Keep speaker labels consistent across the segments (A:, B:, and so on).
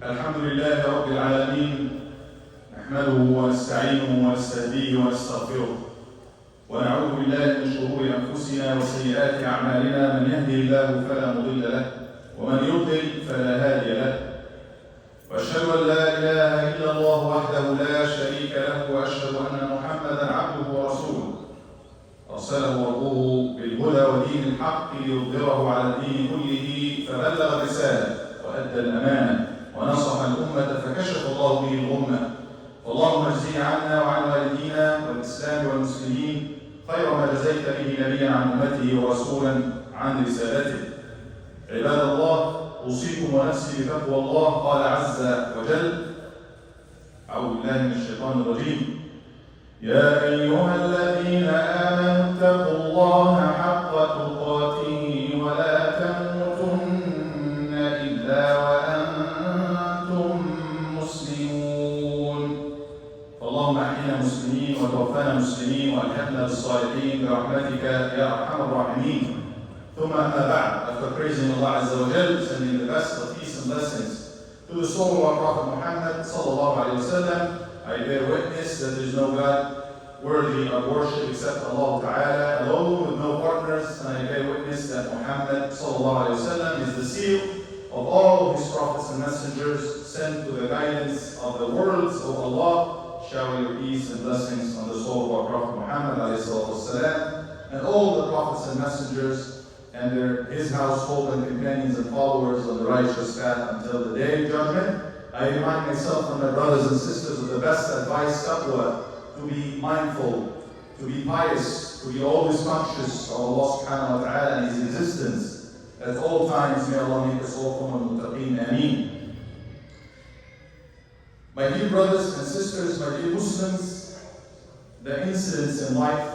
A: الحمد لله رب العالمين، نحمده ونستعينه ونستهديه ونستغفره، ونعوذ بالله من شرور أنفسنا وسيئات أعمالنا. من يهده الله فلا مضل له، ومن يضلل فلا هادي له. وأشهد أن لا إله إلا الله وحده لا شريك له، وأشهد أن محمدا عبده ورسوله أرسله ربه بالهدى ودين الحق ليظهره على الدين كله، فبلغ الرسالة وأدى الأمانة ونصح الأمة فكشف الله به الغمة. اللهم اجزه عنا وعن والدينا والإسلام والمسلمين خير ما جزيت به نبيا عن أمته ورسولا عن رسالته. عباد الله، أوصيكم ونفسي بتقوى الله. قال عز وجل: أعوذ بالله من الشيطان الرجيم: يا أيها الذين آمنوا اتقوا الله حق تقاته ولا تموتن إلا وأنتم مسلمون. فاللهم أحينا مسلمين وتوفانا مسلمين وألحقنا بالصالحين برحمتك يا أرحم الراحمين. ثم أما بعد, after praising Allah Azza wa Jal, sending the best of peace and blessings to the soul of our Prophet Muhammad sallallahu alayhi wa sallam, I bear witness that there is no God worthy of worship except Allah Ta'ala, alone with no partners, and I bear witness that Muhammad sallallahu alayhi wa sallam is the seal of all of his prophets and messengers sent to the guidance of the worlds of Allah. Shower your peace and blessings on the soul of our Prophet Muhammad alayhi salatu wasalam, and all the prophets and messengers and his household and companions and followers on the righteous path until the day of judgment. I remind myself and my brothers and sisters of the best advice, taqwa, to be mindful, to be pious, to be always conscious of Allah subhanahu wa ta'ala and His existence at all times. May Allah make us all from al-muttaqeen. Ameen. My dear brothers and sisters, my dear Muslims, the incidents in life,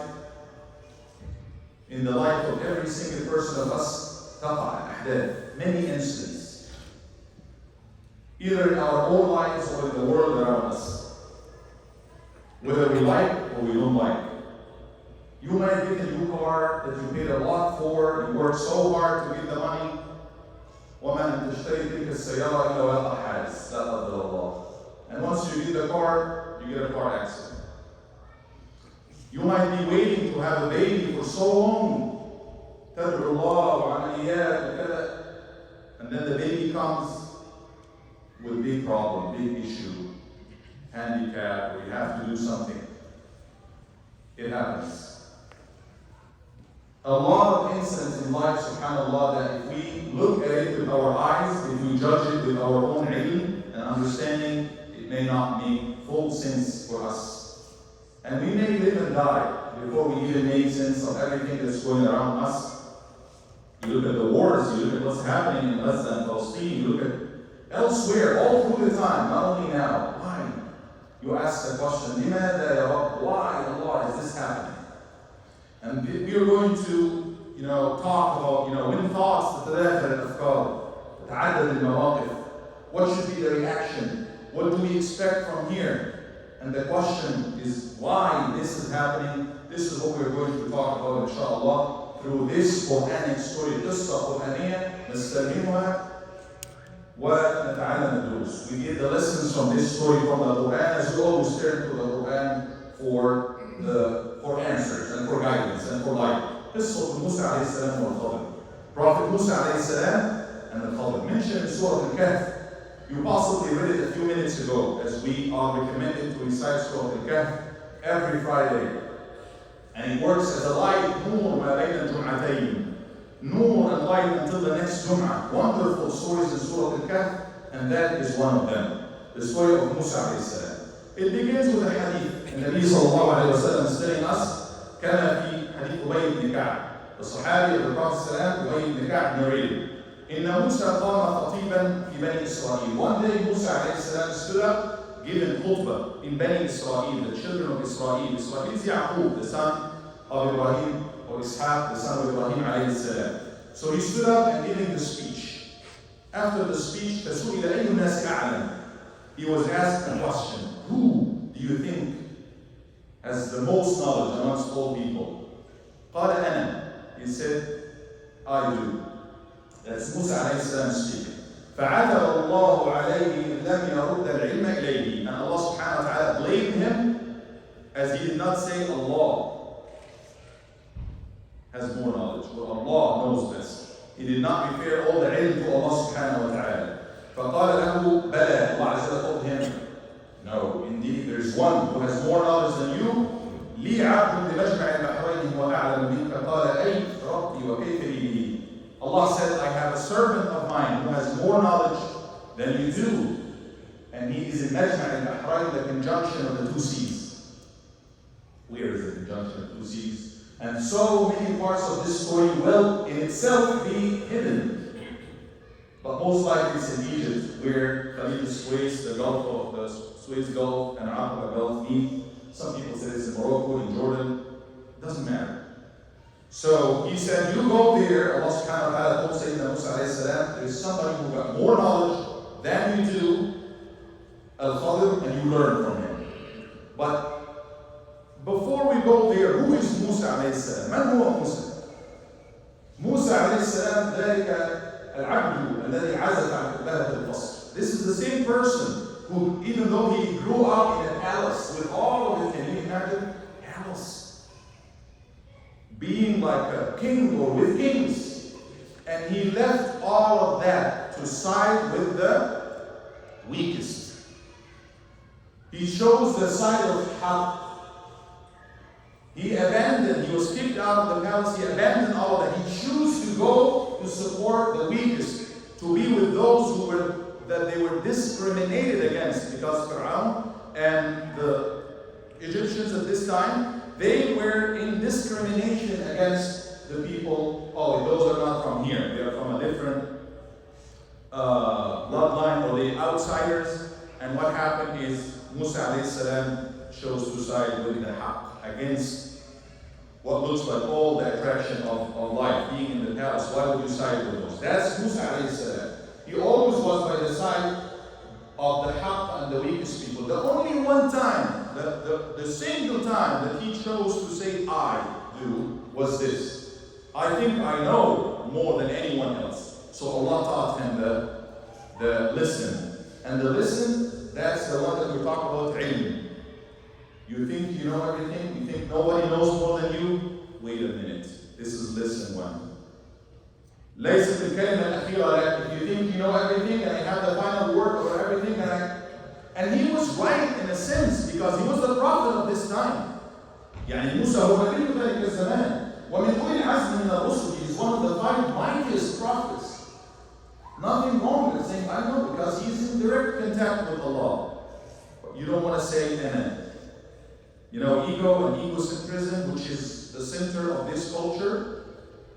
A: in the life of every single person of us, many incidents, either in our own lives or in the world around us, whether we like or we don't like. You might get a new car that you paid a lot for, you worked so hard to get the money. وَمَنْ تَشْتَرِي تِلْكَ السَّيَّارَةَ إِلَّا وَلَقَ حَادِثٍ لَا قَدَّرَ اللَّهُ. And once you get the car, you get a car accident. You might be waiting to have a baby for so long, تدعو الله وعمليات وكذا, and then the baby comes with big problem, big issue, handicap, or you have to do something. It happens. A lot of incidents in life, subhanAllah, that if we look at it with our eyes, if we judge it with our own ilm and understanding, it may not make full sense for us. And we may live and die before we even make sense of everything that's going around us. You look at the wars, you look at what's happening in Gaza and Palestine, you look at elsewhere, all through the time, not only now. Why? You ask the question, لماذا يا رب? Why, Allah, is this happening? And we are going to, talk about, when thoughts تتداخل الأفكار, تتعدد المواقف. What should be the reaction? What do we expect from here? And the question is why this is happening. This is what we're going to talk about, inshallah, through this Quranic story, قصة قرآنية نستلهمها ونتعلم الدروس. We get the lessons from this story from the Quran, as we always turn to the Quran for answers and for guidance and for light. قصة موسى عليه السلام والخضر. Prophet Musa عليه السلام and the Khotbah, mentioned in Surah Al-Kahf. You possibly read it a few minutes ago, as we are recommended to recite Surah Al-Kahf every Friday. And it works as a light, nur ma bayna al-jum'atayn. Nur and light until the next Jum'ah. Wonderful stories in Surah Al-Kahf, and that is one of them. The story of Musa alayhi salam. It begins with a hadith. And Nabi sallallahu alayhi wa sallam is telling us, كان في حديث أبي بن كعب. The Sahabi of the Prophet sallam, Ubay ibn Ka'b, narrated, إن موسى قام خطيبا في بني إسرائيل. One day Musa عليه السلام stood up, giving khutbah in Bani Israel, the children of Israel. Israel is Yaqub, the son of Ibrahim, or Ishaq, the son of Ibrahim عليه السلام. So he stood up and giving the speech. After the speech, فسئل أي الناس أعلم. He was asked a question. Who do you think has the most knowledge amongst all people? قال أنا. He said, I do. That's Musa alayhi salam speaking. فعثر الله عليه لم يرد العلم إليه. And Allah subhanahu wa ta'ala blamed him as he did not say Allah has more knowledge, but Allah knows best. He did not refer all the ilm to Allah subhanahu wa ta'ala. فقال له بلى. Allah Azza told him, no, indeed there is one who has more knowledge than you. لي عبد بمجمع البحرين هو أعلم منك. قال أي ربي وكيف لي به. Allah said, I have a servant of mine who has more knowledge than you do. And he is in Majma' al-Bahrain, the conjunction of the two seas. Where is the conjunction of two seas? And so many parts of this story will in itself be hidden. But most likely it's in Egypt, where Khalid al-Suez, the Gulf of the Suez Gulf and Aqaba Gulf meet. Some people say it's in Morocco, in Jordan. Doesn't matter. So he said, you go there. Allah subhanahu wa ta'ala told Sayyidina Moosa alayhi salam, there is somebody who got more knowledge than you do, Al-Khader, and you learn from him. But before we go there, who is Moosa alayhi salam? من هو موسى? موسى عليه السلام ذلك العبد الذي عزف عن قبلة القصر. This is the same person who, even though he grew up in a palace with all of it, can you imagine? Palace. Being like a king or with kings. And he left all of that to side with the weakest. He chose the side of Haqq. He was kicked out of the palace, he abandoned all of that. He chose to go to support the weakest, to be with those that they were discriminated against, because Pharaoh and the Egyptians at this time, they were in discrimination against the people. Oh, those are not from here, they are from a different bloodline, or the outsiders. And what happened is Moosa alayhi salam chose to side with the Haqq against what looks like all the attraction of life, being in the palace. Why would you side with those? That's Moosa alayhi salam. He always was by the side of the Haqq and the weakest people. The only one time, the single time that he chose to say I do was this. I think I know more than anyone else. So Allah taught him the listen. And the listen, that's the one that we talk about, ilm. You think you know everything? You think nobody knows more than you? Wait a minute. This is listen one. ليست الكلمة الأخيرة لك. If you think you know everything and I have the final word or everything, and he was right in a sense, because he was the prophet of this time. يعني موسى هو نبي ذلك الزمان ومن أولي العزم من الرسل. He is one of the 5 mightiest prophets. Nothing wrong with saying I know, because he's in direct contact with Allah. But you don't want to say ego and egocentrism, which is the center of this culture,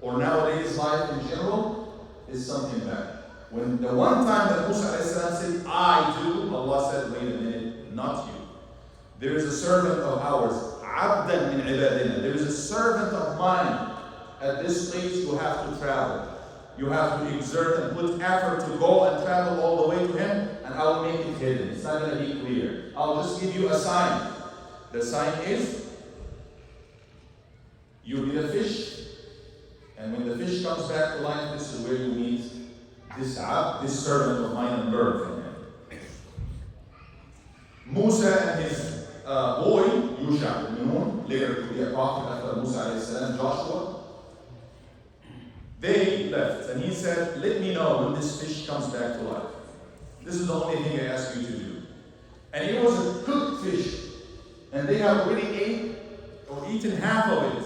A: or nowadays life in general, is something bad. When the one time that Musa said, I do, Allah said, wait a minute, not you. There is a servant of ours, عَبْدًا مِنْ عِبَادِنَا. There is a servant of mine at this place. You have to travel. You have to exert and put effort to go and travel all the way to him, and I will make it hidden. It's not going to be clear. I'll just give you a sign. The sign is, you'll be the fish, and when the fish comes back to life, this is where you meet this servant of mine, and learn from him. Moosa and his boy, Yusha ibn Nun, later to be a prophet after Moosa alayhi salam, Joshua, they left, and he said, let me know when this fish comes back to life. This is the only thing I ask you to do. And it was a cooked fish, and they have already eaten half of it.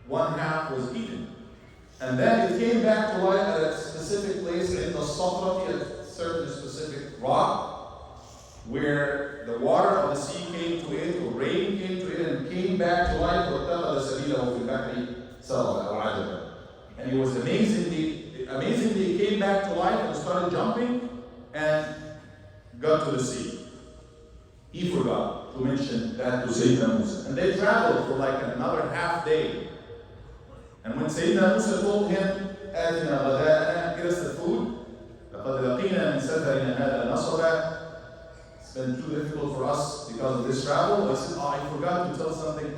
A: One half was eaten. And then it came back to life at a specific place in the Safrati, a certain specific rock, where the water of the sea came to it, or rain came to it, and came back to life. And it was amazingly, it came back to life and started jumping and got to the sea. He forgot to mention that to Sayyidina Moosa. And they traveled for like another half day. And when Sayyidina Moosa told him, آتنا غداءنا, get us the food, لقد لقينا من سفرنا هذا نصبا. It's been too difficult for us because of this travel. He said, I forgot to tell something.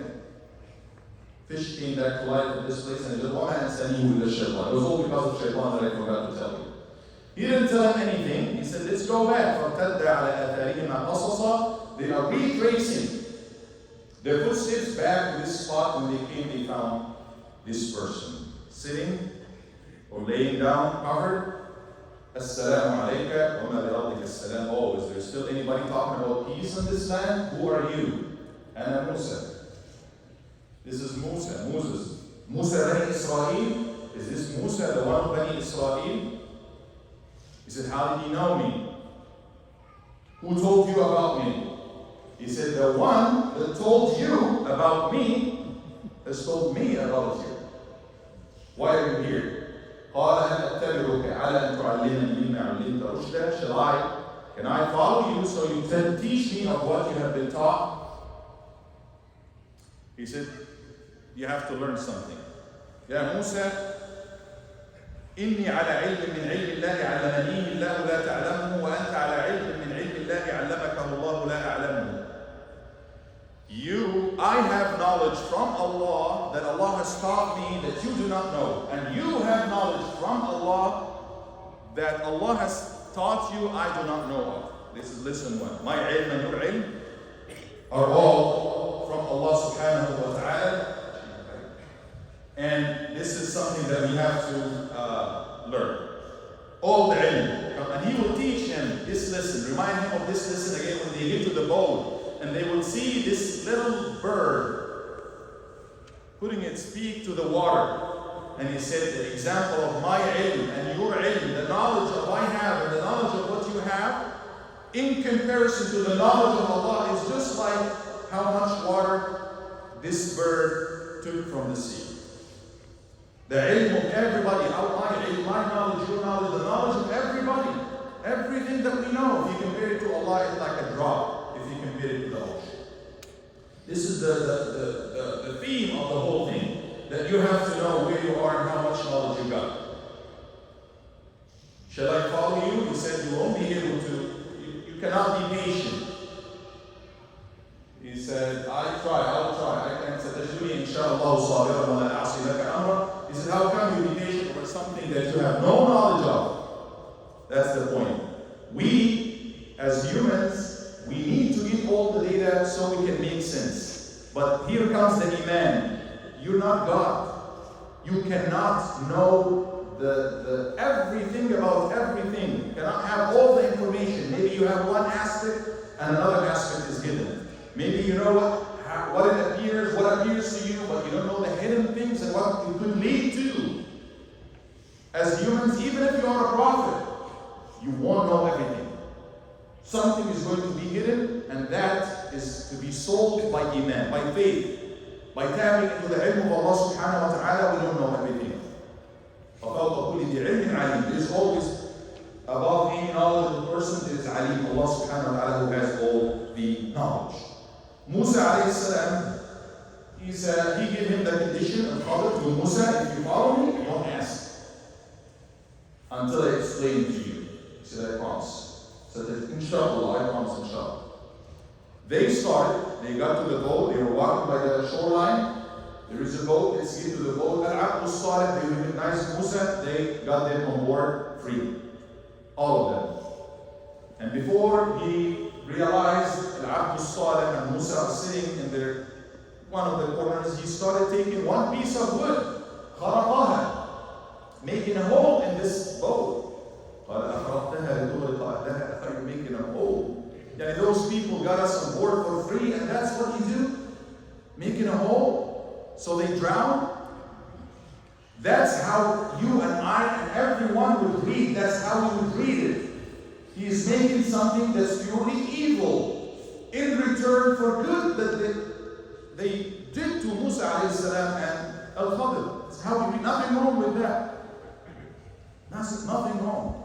A: Fish came back to life at this place, and he said, وَمَا أَنْسَانِيهُ إِلَّا الشَّيْطَانِ. It was all because of Shaitan that I forgot to tell you. He didn't tell him anything. He said, let's go so bad. فَارْتَدَّ عَلَى آثَارِهِمَا قَصَصًا. They are retracing their footsteps back to this spot. When they came, they found this person sitting or laying down, covered. Assalamu alayka wa ma bi rabbika assalam. Oh, is there still anybody talking about peace in this land? Who are you? Ana Moosa. This is Moosa. Moosa Bani Israel. Is this Moosa, the one of Bani Israel? He said, how did he know me? Who told you about me? He said, the one that told you about me has told me about you. Why are you here? قال هل أتبعك على أن تعلمني مما علمت رشدا? Can I follow you so you can teach me of what you have been taught? He said, you have to learn something. يا موسى إني على علم من علم الله علمنيه الله لا تعلمه وأنت على علم من علم الله علمكه الله لا أعلمه. I have knowledge from Allah that Allah has taught me that you do not know. And you have knowledge from Allah that Allah has taught you I do not know of. This is lesson one. My ilm and your ilm are all from Allah subhanahu wa ta'ala. And this is something that we have to learn. All the ilm. And he will teach him this lesson. Remind him of this lesson again when they get to the bowl. And they will see this little bird putting its beak to the water. And he said, the example of my ilm and your ilm, the knowledge of I have and the knowledge of what you have, in comparison to the knowledge of Allah, is just like how much water this bird took from the sea. The ilm of everybody, my ilm, my knowledge, your knowledge, the knowledge of everybody, everything that we know, if you compare it to Allah, it's like a drop. If you compare it to the ocean. This is the theme of the whole thing. That you have to know where you are and how much knowledge you got. Shall I follow you? He said you won't be able to, you cannot be patient. He said, I'll try. I can satajuni inshallah sabiran wa la a'si laka amra. He said, how come you be patient for something that you have no knowledge of? That's the point. We, as humans, we need to get all the data so we can make sense. But here comes the iman. You're not God. You cannot know the everything about everything. You cannot have all the information. Maybe you have one aspect and another aspect is hidden. Maybe you know what appears to you, but you don't know the hidden things and what it could lead to. As humans, even if you are a prophet, you won't know everything. Something is going to be hidden, and that is to be solved by iman, by faith. By tapping into the ilm of Allah subhanahu wa ta'ala, we don't know everything. There is always above any knowledge of the person, there is alim, Allah subhanahu wa ta'ala, who has all the knowledge. Moosa alayhi salam, he gave him the condition of Qadar to Moosa, if you follow me, don't ask. Until I explain to you. He said, I promise. So that inshallah, I promise inshallah. They got to the boat, they were walking by the shoreline. There is a boat, let's get to the boat. Al-Abd started, they recognized Moosa, they got them on board free. All of them. And before he realized Al-Abd and Moosa are sitting in one of the corners, he started taking one piece of wood, خرقها, making a hole in this boat. You're making a hole. And those people got us on board for free, and that's what you do? Making a hole so they drown? That's how you and I and everyone would read. That's how we would read it. He is making something that's purely evil in return for good that they did to Moosa alayhi salam and Al-Khader. That's how we read. Nothing wrong with that. Nothing wrong.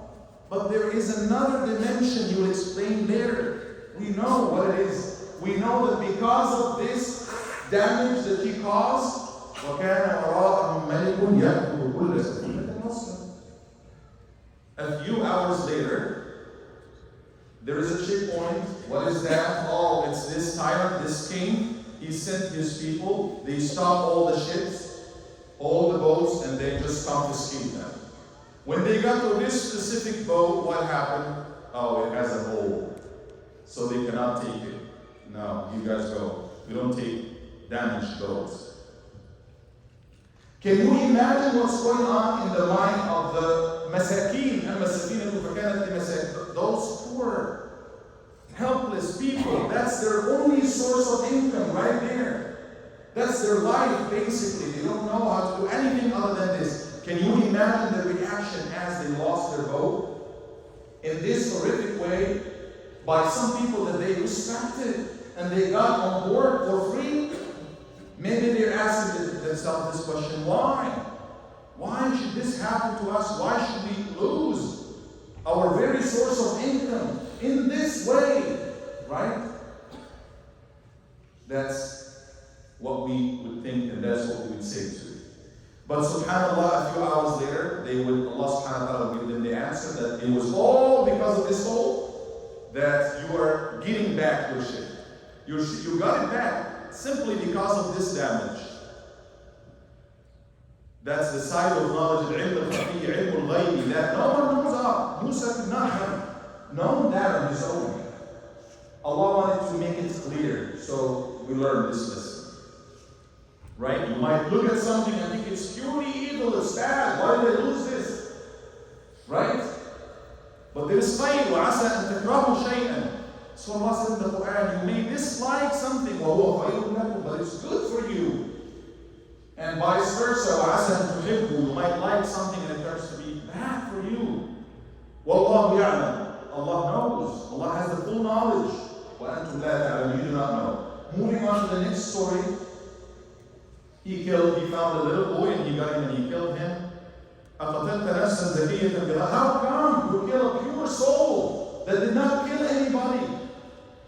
A: But there is another dimension you will explain later. We know what it is. We know that because of this damage that he caused, وَكَانَ وَرَاءَهُمْ مَلِكٌ يَأْخُذُ كُلَّ سَفِينَةٍ غَصْبًا. A few hours later, there is a checkpoint. What is that? Oh, it's this tyrant, this king. He sent his people. They stop all the ships, all the boats, and they just confiscate them. When they got to this specific boat, what happened? Oh, it has a hole, so they cannot take it. No, you guys go. We don't take damaged boats. Can you imagine what's going on in the mind of the masakin? Those poor, helpless people. That's their only source of income right there. That's their life, basically. They don't know how to do anything other than this. Can you imagine the reaction as they lost their boat? In this horrific way, by some people that they respected and they got on board for free? Maybe they're asking themselves this question, why? Why should this happen to us? Why should we lose our very source of income in this way? Right? That's what we would think, and that's what we would say to. But subhanAllah, a few hours later, Allah subhanahu wa ta'ala would give them the answer that it was all because of this hole that you are getting back your ship. You got it back simply because of this damage. That's the side of knowledge, that no one knows of. Moosa could not have known that on his own. Allah wanted to make it clear, so we learn this lesson. Right? You might look at something and think it's purely evil, it's bad. Why did they lose this? Right? But there's khayr, وَعَسَىٰ أَن تَكْرَهُ شَيْئًا. So Allah said in the Quran, you may dislike something, وَهُوَ خَيْرٌ لَكُمْ, but it's good for you. And vice versa, وَعَسَىٰ أَن تُحِبُّوا, you might like something and it turns to be bad for you. وَاللَّهُ يَعْلَمُ, Allah knows. Allah has the full knowledge. وَأَنْتُمْ لَا تَعْلَمُونَ, you do not know. Moving on to the next story. He found a little boy and he got him and he killed him. أَقَتَلْتَ نَفْسًا زَكِيَّةً بِغَيْرِ, how come you kill a pure soul that did not kill anybody?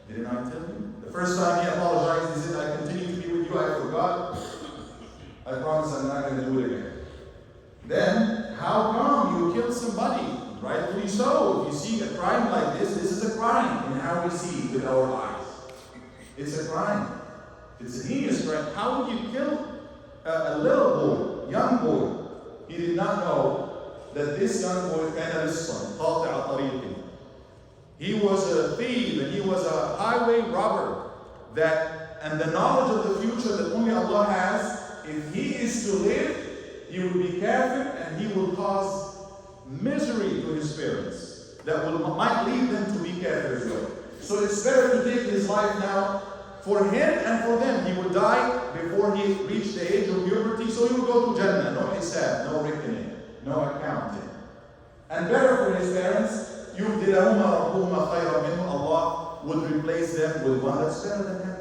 A: Didn't I tell you? The first time he apologized, he said, I continue to be with you, I forgot. I promise I'm not going to do it again. Then, how come you killed somebody? Rightfully so. If you see a crime like this is a crime in how we see it with our eyes. It's a crime. It's a heinous crime. How would you kill a little boy, young boy? He did not know that this young boy, he was a thief and he was a highway robber. And the knowledge of the future that only Allah has, if he is to live, he will be kafir and he will cause misery to his parents. That might lead them to be kafir as well. So it's better to take his life now. For him and for them, he would die before he reached the age of puberty, so he would go to Jannah, no hisab, no reckoning, no accounting. And better for his parents, Allah would replace them with one that's better than him.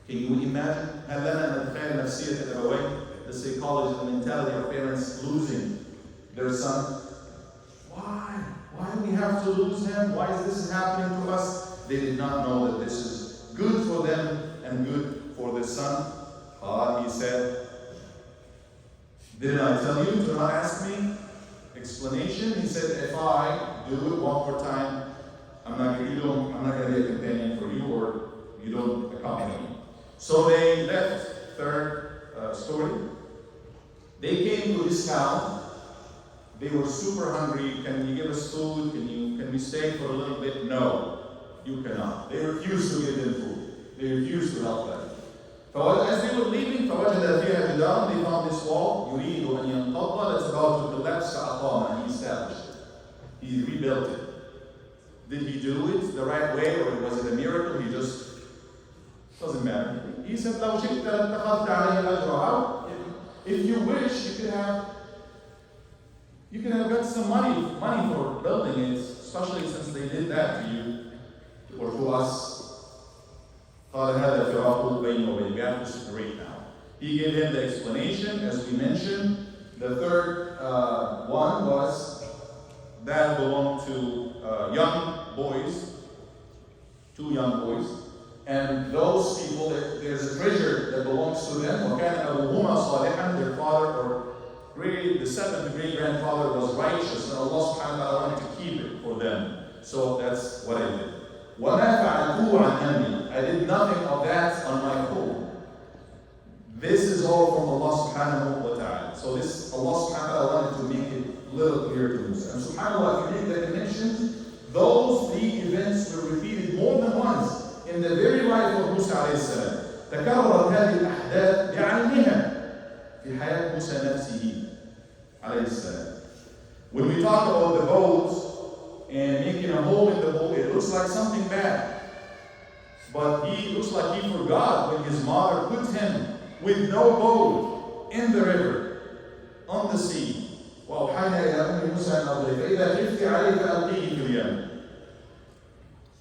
A: Can you imagine? The psychology, the mentality of parents losing their son. Why? Why do we have to lose him? Why is this happening to us? They did not know that this is good for them and good for their son. He said, didn't I tell you to not ask me? Explanation. He said, if I do it one more time, I'm not going to be a companion for you, or you don't accompany me. So they left. Third story. They came to this town. They were super hungry. Can you give us food? Can we stay for a little bit? No. You cannot. They refused to give them food. They refused to help them. As they were leaving, فَوَجَدَ فِيهَا جِدَارًا, they found this wall, يُرِيدُ أَنْ يَنْقَضَّ, that's about to collapse, فَأَقَامَ, and he established it. He rebuilt it. Did he do it the right way, or was it a miracle? He just, doesn't matter. He said, لَوْ شِئْتَ لَاتَّخَذْتَ عَلَيْهِ أَجْرًا. If you wish, you could have got some money for building it, especially since they did that to you. Or to us, قال هذا فراق بيني وبين, we have to separate now. He gave him the explanation, as we mentioned. The third one was that belonged to young boys, 2 young boys, and those people, there's a treasure that belongs to them. وكان أبوهما صالحا, their father or the 7th great grandfather was righteous, and Allah subhanahu wa ta'ala wanted to keep it for them. So that's what I did. وَمَا فَعَلْتُهُ عَنْ أَمْرِي, I did nothing of that on my own. This is all from Allah subhanahu wa ta'ala. So this, Allah subhanahu wa ta'ala wanted to make it a little clear to us. And subhanAllah, if you make the connection, those three events were repeated more than once in the very life of Musa عليه السلام. تكررت هذه الأحداث بعينها في حياة موسى نفسه عليه السلام. When we talk about the boat and making a hole in the boat, it looks like something bad. But he looks like he forgot when his mother put him with no boat in the river, on the sea. وأوحينا إلى أم موسى أن أضرب فإذا خفت عليه فألقيه في اليم.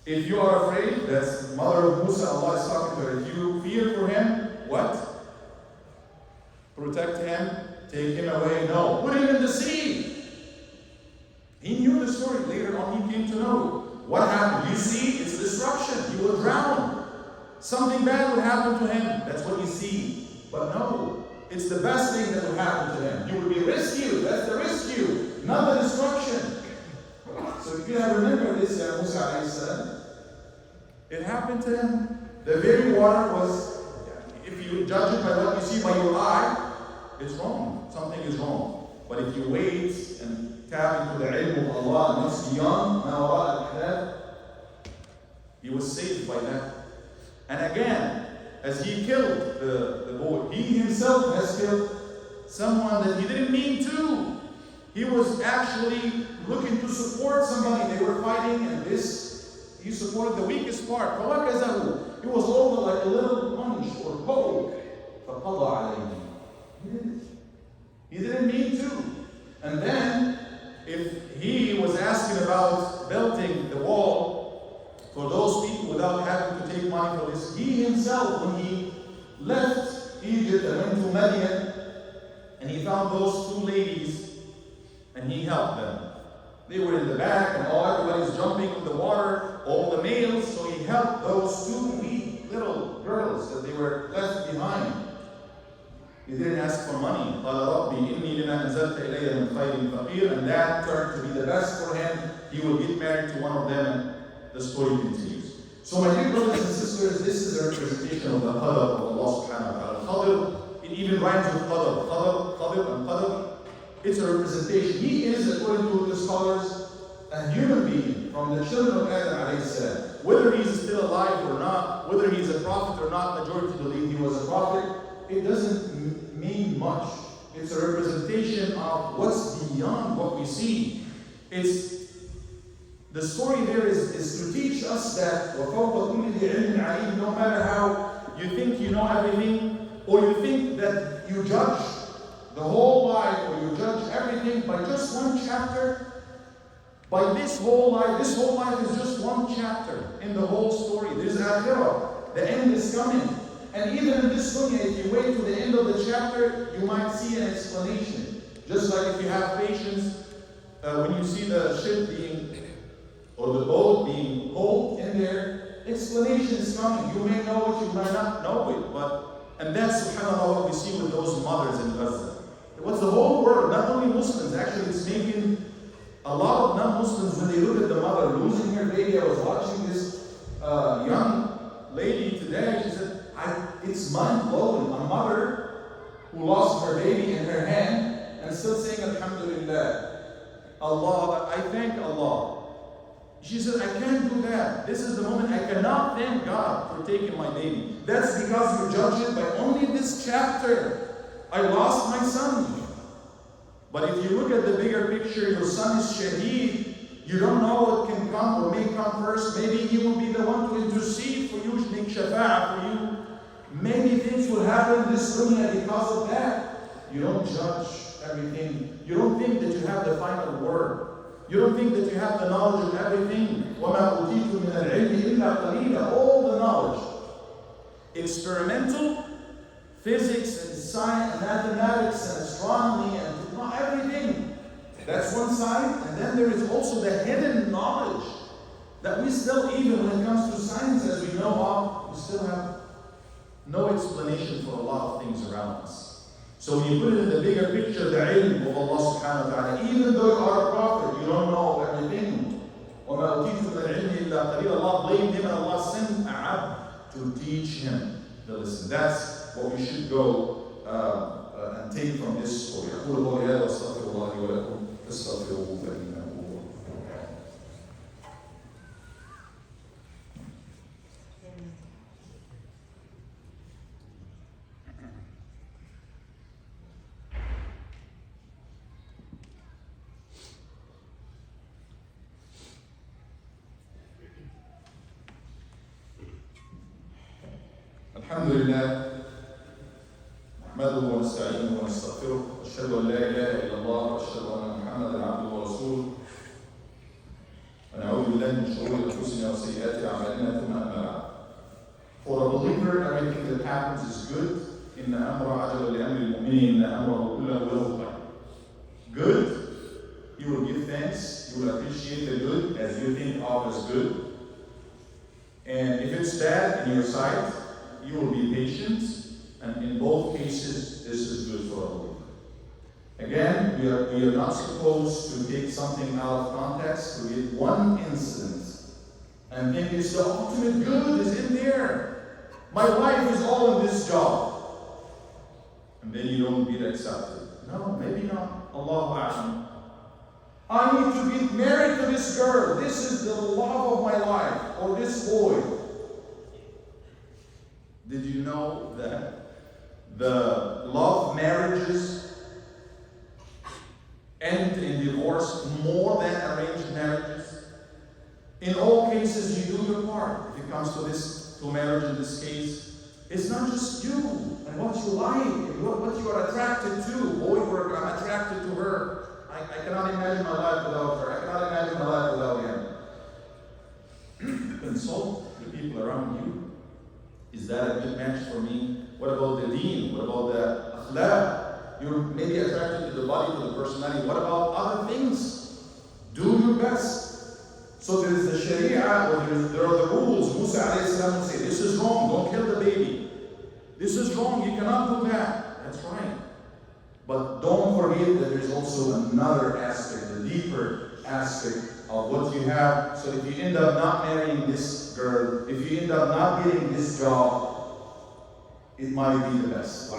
A: If you are afraid, that's mother of Musa, Allah is talking to her. If you fear for him, what? Protect him, take him away. No, put him in the sea. He knew the story. Later on, he came to know what happened. You see, it's destruction. He will drown. Something bad will happen to him. That's what you see. But no, it's the best thing that will happen to him. He will be rescued. That's the rescue, not the destruction. So if you have remember this, Musa alayhi salam, it happened to him. The very water was, if you judge it by what you see by your eye, it's wrong. Something is wrong. But if you wait and tap into the ilm of Allah and what's beyond ma wara al-ahdath, he was saved by that. And again, as he killed the boy, he himself has killed someone that he didn't mean to. He was actually looking to support somebody. They were fighting, and he supported the weakest part. It was over like a little punch or poke. فَقَضَى عَلَيْهِ. He didn't mean to. And then, if he was asking about building the wall for those people without having to take money for this, he himself, when he left Egypt and went to Madian, and he found those two ladies, and he helped them. They were in the back, and everybody's jumping in the water, all the males, so he helped those two weak little girls that they were left behind. He didn't ask for money. قَالَ رَبِّي إِنِّي لِمَا أَنزَلْتَ إِلَيَّ مِنْ خَيْرٍ فَقِيرٌ. And that turned to be the best for him. He will get married to one of them, and the story continues. So my dear brothers and sisters, this is a representation of the Qadar of Allah subhanahu wa ta'ala. Qadar, it even rhymes with Qadar. Qadar and Qadar. It's a representation. He is, according to the scholars, a human being from the children of Adam alayhi salam. Whether he's still alive or not, whether he's a prophet or not, majority believe he was a prophet. It doesn't mean much. It's a representation of what's beyond what we see. The story there is to teach us that no matter how you think you know everything, or you think that you judge the whole life, or you judge everything by just one chapter, by this whole life is just one chapter in the whole story. There's akhirah. The end is coming. And even in this dunya, if you wait to the end of the chapter, you might see an explanation. Just like if you have patience, when you see the ship or the boat being pulled in there, explanation is coming. You may know it, you might not know it. And that's subhanAllah what we see with those mothers in Gaza. It was the whole world, not only Muslims. Actually, it's making a lot of non-Muslims, when they look at the mother losing her baby. I was watching this young lady today. She said, it's mind-blowing. A mother who lost her baby in her hand and still saying Alhamdulillah. Allah, I thank Allah. She said, I can't do that. This is the moment I cannot thank God for taking my baby. That's because you judge it by only this chapter. I lost my son. But if you look at the bigger picture, your son is shaheed. You don't know what can come or may come first. Maybe he will be the one to intercede for you, make shafa'ah for you. Many things will happen in this dunya because of that. You don't judge everything. You don't think that you have the final word. You don't think that you have the knowledge of everything. وَمَا أُوتِيتُ مِنَ الْعِلْمِ إِلَّا قَلِيلًا. All the knowledge. Experimental, physics and science and mathematics and astronomy and everything. That's one side. And then there is also the hidden knowledge that we still, even when it comes to science, as we know of, we still have no explanation for a lot of things around us. So when you put it in the bigger picture, the ilm of Allah subhanahu wa ta'ala, even though you are a prophet, you don't know everything. وَمَا أُوتِيتُ مِنَ الْعِلْمِ إِلَّا قَلِيلًا. Allah blamed him and Allah sent a abd to teach him the lesson. That's what we should go and take from this story. أقول قولي هذا وأستغفر الله لي ولكم فاستغفروه فإنه هو الغفور الرحيم. الحمد لله نحمده ونستعينه ونستغفره واشهد ان لا اله الا الله واشهد ان محمدا عبده ورسوله ونعوذ بالله من شرور انفسنا وسيئات اعمالنا ثم اما بعد. For a believer, everything that happens is good. إن أمر عجل لأمر المؤمنين إن أمره كله له خير. Good, you will give thanks, you will appreciate the good as you think of as good. And if it's bad in your sight, you will be patient, and in both cases, this is good for a believer. Again, we are not supposed to take something out of context, to get one incident, and think it's the ultimate good is in there. My life is all in this job. And then you don't get accepted. No, maybe not. Allahu A'lam. I need to get married to this girl. This is the love of my life. Or this boy. Did you know that the love marriages end in divorce more than arranged marriages? In all cases, you do your part. If it comes to marriage in this case, it's not just you and what you like and what you are attracted to. Boy, I'm attracted to her. I cannot imagine my life without her. I cannot imagine my life without him. You consult the people around you. Is that a good match for me? What about the deen? What about the akhlaq? You're maybe attracted to the body, to the personality. What about other things? Do your best. So there is the sharia, or there are the rules. Moosa alayhi salam will say, this is wrong, don't kill the baby. This is wrong, you cannot do that. That's right. But don't forget that there's also another aspect, the deeper aspect of what you have. So if you end up not marrying this girl, if you end up not getting this job, it might be the best.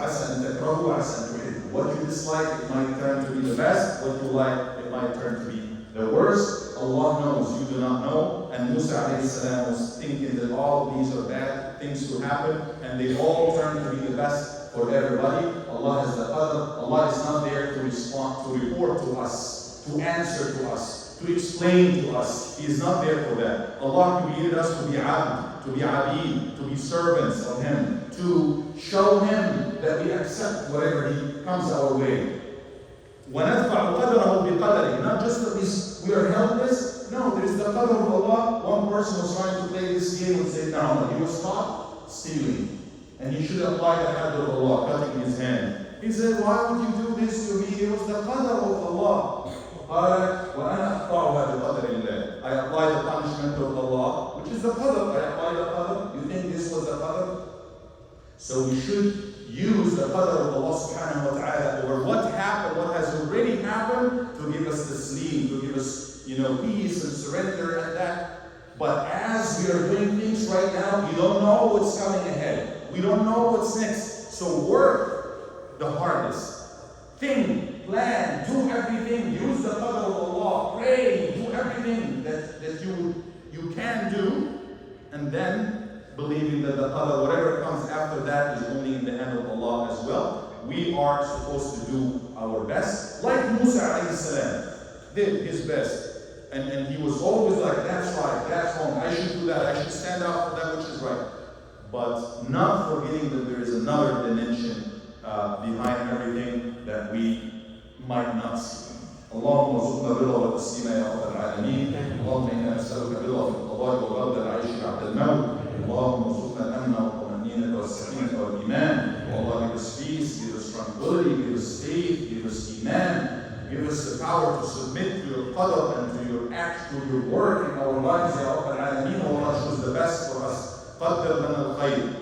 A: What you dislike, it might turn to be the best. What you like, it might turn to be the worst. Allah knows, you do not know. And Moosa alayhi salam was thinking that all of these are bad things to happen, and they all turn to be the best for everybody. Allah has the Qadar. Allah is not there to respond, to report to us, to answer to us, to explain to us. He is not there for that. Allah created us to be abd, to be abid, to be servants of Him, to show Him that we accept whatever He comes our way. وَنَدْفَعُ قَدَرَهُ بِقَدَرِهِ. Not just that we are helpless. No, there's the qadr of Allah. One person was trying to play this game and say, no, he was caught stealing. And he should apply the qadr of Allah, cutting his hand. He said, why would you do this to me? It was the qadr of Allah. وَأَنَا أَخْطَعُهَا بِقَدْرِ اللَّهِ. I apply the punishment of Allah, which is the qadr. I apply the qadr. You think this was the qadr? So we should use the qadr of Allah subhanahu wa ta'ala over what happened, what has already happened, to give us the sleep, to give us, peace and surrender and that. But as we are doing things right now, we don't know what's coming ahead. We don't know what's next. So work the hardest. Think, plan, do everything. Use the qadr of Allah. Pray, do everything that you can do. And then believing that the qadr, whatever comes after that, is only in the hand of Allah as well. We are supposed to do our best. Like Moosa alayhi salam did his best. And he was always like, that's right, that's wrong, I should do that, I should stand up for that which is right. But not forgetting that there is another dimension behind everything that we might not see. اللهم ارزقنا الرضا والتسليم يا رب العالمين. اللهم انا نسالك الرضا في القضاء والغلبة العيش بعد الموت. اللهم ارزقنا الامن والطمأنينة والسكينة والايمان. Allah, give us peace, give us tranquility, give us faith, give us iman. Give us the power to submit to your qadr and to your act, to your work in our lives, Ya Rabb al-Alameen. Oh Allah, choose the best for us. Qadr lana al-khayr.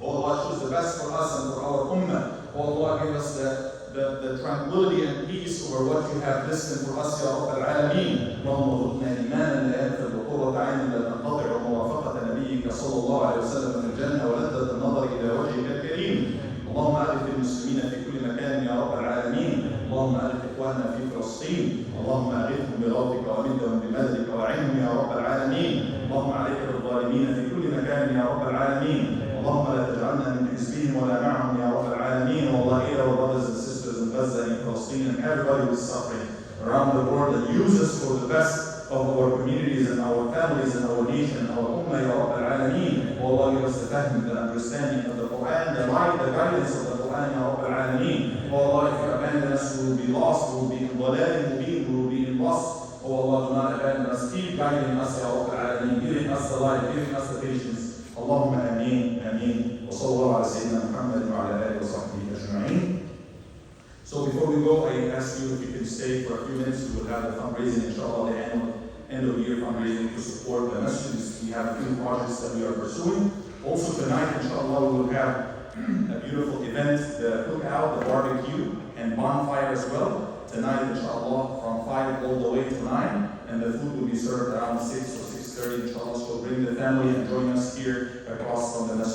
A: Oh Allah, choose the best for us and for our ummah. Oh Allah, give us the tranquility and peace over what you have destined for us, Ya Rabb al-Alameen. اللهم ارزقنا إيمانا لا ينفد وقرة عين لا تنقطع وموافقة نبيك صلى الله عليه وسلم في الجنة ولذة النظر إلى وجهك الكريم. اللهم ألف المسلمين في كل مكان يا رب العالمين. اللهم ألف إخواننا في فلسطين. اللهم أغثهم بغوثك وأمدهم بمددك وأعنهم يا رب العالمين. اللهم عليك بالظالمين في كل مكان يا رب العالمين. اللهم لا تجعلنا من حزبهم ولا معهم يا رب العالمين. والله, our brothers and sisters in Gaza, in Palestine, and everybody who is suffering around the world, and use us for the best of our communities and our families and our nation, our ummah ya Rabb al-Alameen. Oh Allah, give us the fahm, the understanding of the Quran, the light, the guidance of the Quran, Ya Rabb al-Alameen. Oh Allah, if you abandon us, we will be lost, we will be in dalal mubin, we will be in lost. Oh Allah, do not abandon us, keep guiding us, Ya Rabb al-Alameen, giving us the light, giving us the patience. Allahumma ameen, ameen. Wa sallallahu ala Sayyidina Muhammad wa ala alihi wa sahbihi ajma'in. So before we go, I ask you if you can stay for a few minutes. We will have the fundraising, inshallah, the annual end of year fundraising to support the masjids. We have a few projects that we are pursuing. Also tonight, inshallah, we will have a beautiful event, the cookout, the barbecue, and bonfire as well. Tonight, inshallah, from 5 all the way to 9, and the food will be served around 6 or 6:30, inshallah. So bring the family and join us here across from the masjid.